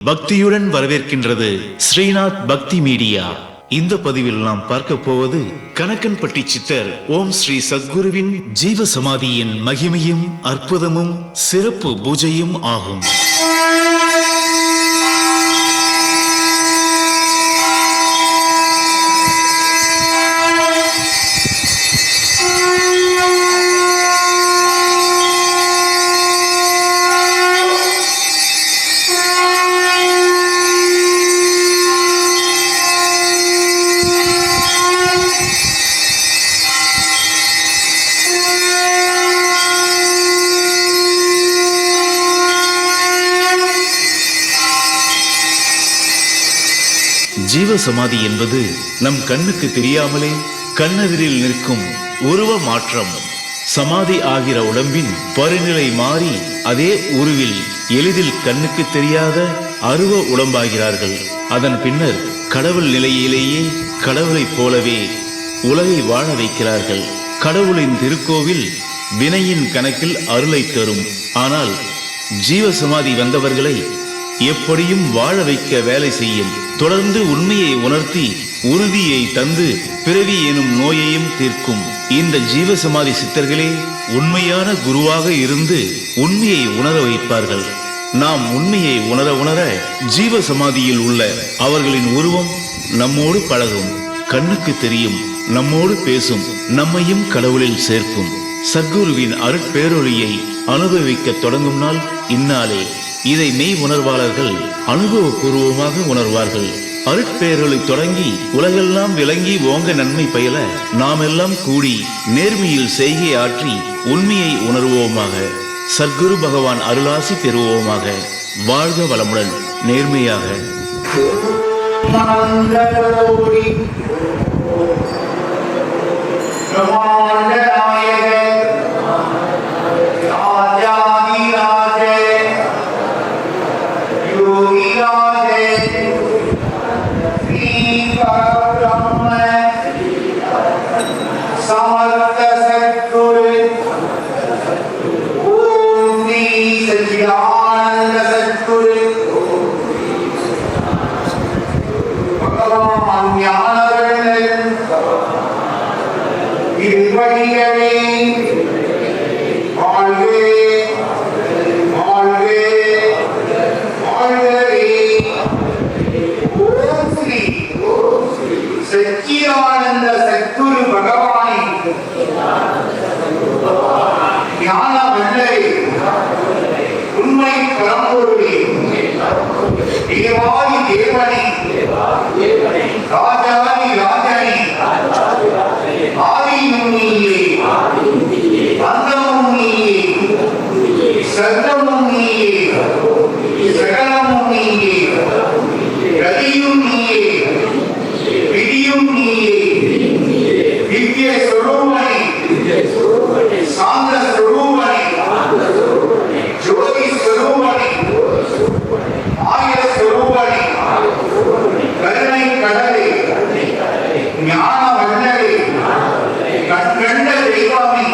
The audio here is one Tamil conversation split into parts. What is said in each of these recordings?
பக்தியுடன் வரவேற்கின்றது ஸ்ரீநாத் பக்தி மீடியா. இந்த பதிவில் நாம் பார்க்க போவது கணக்கன்பட்டி சித்தர் ஓம் ஸ்ரீ சத்குருவின் ஜீவ சமாதியின் மகிமையும் அற்புதமும் சிறப்பு பூஜையும் ஆகும். ஜீவ சமாதி என்பது நம் கண்ணுக்கு தெரியாமலே கண்ணெதிரில் நிற்கும் உருவ மாற்றம். சமாதி ஆகிற உடம்பின் பருநிலை மாறி அதே உருவில் எளிதில் கண்ணுக்கு தெரியாத அருவ உடம்பாகிறார்கள். அதன் பின்னர் கடவுள் நிலையிலேயே கடவுளைப் போலவே உலகை வாழ வைக்கிறார்கள். கடவுளின் திருக்கோவில் வினையின் கணக்கில் அருளை தரும். ஆனால் ஜீவ சமாதி வந்தவர்களை எப்படியும் வாழ வைக்க வேலை செய்யும். தொடர்ந்து உண்மையை உணர்த்தி உறுதியை தந்து பிறவி எனும் நோயையும் தீர்க்கும். இந்த ஜீவ சமாதி சித்தர்களே உண்மையான குருவாக இருந்து உண்மையை உணர வைப்பார்கள். நாம் உண்மையை உணர உணர ஜீவ சமாதியில் உள்ள அவர்களின் உருவம் நம்மோடு பழகும், கண்ணுக்கு தெரியும், நம்மோடு பேசும், நம்மையும் கடவுளில் சேர்க்கும். சத்குருவின் அருட்பேரொழியை அனுபவிக்க தொடங்கும் நாள் இந்நாளே. இதை மெய் உணர்வாளர்கள் அனுபவபூர்வமாக உணர்வார்கள். அருட்பேரொளி தொடங்கி உலகெல்லாம் விளங்கி ஓங்க நன்மை பயில நாம் எல்லாம் கூடி நேர்மையில் செய்கை ஆற்றி உண்மையை உணர்வோமாக. சத்குரு பகவான் அருளாசி பெறுவோமாக. வாழ்க வளமுடன், நேர்மையாக. சச்சிதானந்த சத்குரு பகவானே, ஞான வல்லரே, உண்மை பரம்பொருளே, தேவாதி தேவனே, ராஜாதி ராஜனே, ஆதியும் நீயே, அந்தமும் நீயே, சர்வமும் நீயே, சகலமும் நீயே, கதியும் நீயே, விதியும் நீயே, திவ்ய ஸ்வரூபனே, சாந்த ஸ்வரூபனே, ஜோதி ஸ்வரூபனே, ஆய ஸ்வரூபனே, கருணை கடலே, ஞான வல்லரே, கண்கண்ட தெய்வமே,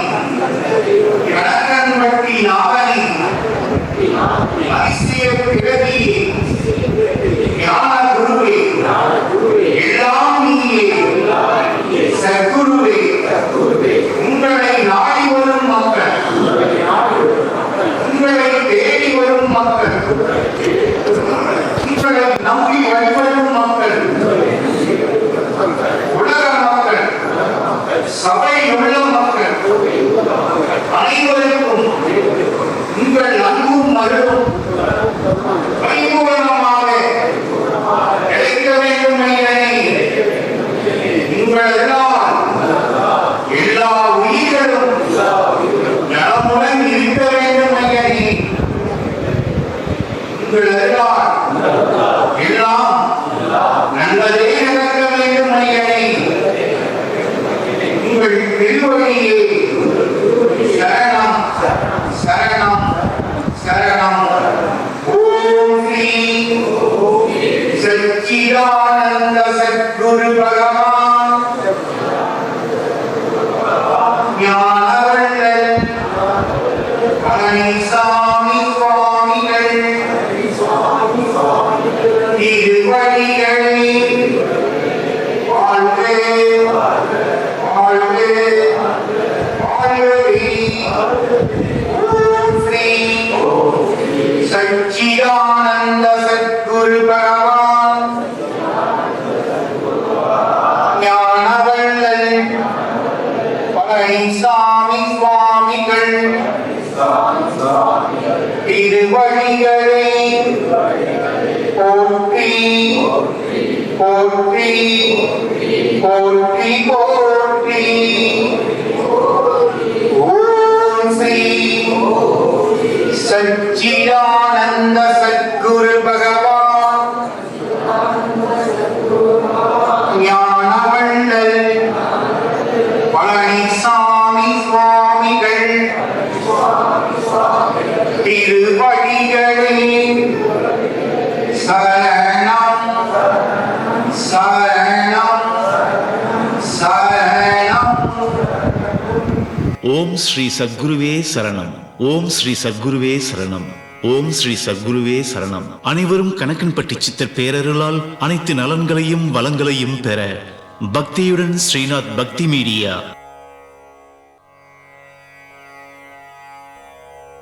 கணக்கன்பட்டி நாகனே, அதிசய பிறவியே, ஞான குருவே, எல்லாம் நீயே, சத்குருவே, உங்களை நாடி வரும் மக்கள், உங்களை தேடி வரும் மக்கள், உங்களை நம்பி வழிபடும் மக்கள், உலக மக்கள், சபையில் உள்ள மக்கள் அனைவருக்கும் உங்கள் அன்பும் அருளும் பரிபூரணமாக கிடைக்க வேண்டும் என உங்களெல்லாம் எல்லா உயிர்களும் நலமுடன் இருக்க வேண்டும் என உங்களெல்லாம் எல்லாம் நல்லதே நடக்க வேண்டும் என உங்கள் திருவடியே சரணம் சரணம் சரணம். ஓம் ஸ்ரீ சச்சிதானந்த சத்குரு பகவான் ஞானவள்ளல் பழனிசாமி சுவாமிகள் திருவடிகளே வாழ்க வாழ்க வாழ்கவே. ஓம் ஸ்ரீ சச்சிதானந்த சத்குரு பகவான் ஞானவள்ளல் பழனிசாமி சுவாமிகள் திருவடிகளே போற்றி போற்றி போற்றி போற்றி. ஓம் ஸ்ரீ சச்சிதானந்த சத்குரு பகவான் ஞானவள்ளல் பழனிசாமி சுவாமிகள் திருவடிகளே சரணம் சரணம் சரணம். ஓம் ஸ்ரீ சத்குருவே சரணம். ஓம் ஸ்ரீ சத்குருவே சரணம். ஓம் ஸ்ரீ சத்குருவே சரணம். அனைவரும் கணக்கன்பட்டி சித்தர் பேரருளால் அனைத்து நலன்களையும் வளங்களையும் பெற பக்தியுடன் ஸ்ரீநாத் பக்தி மீடியா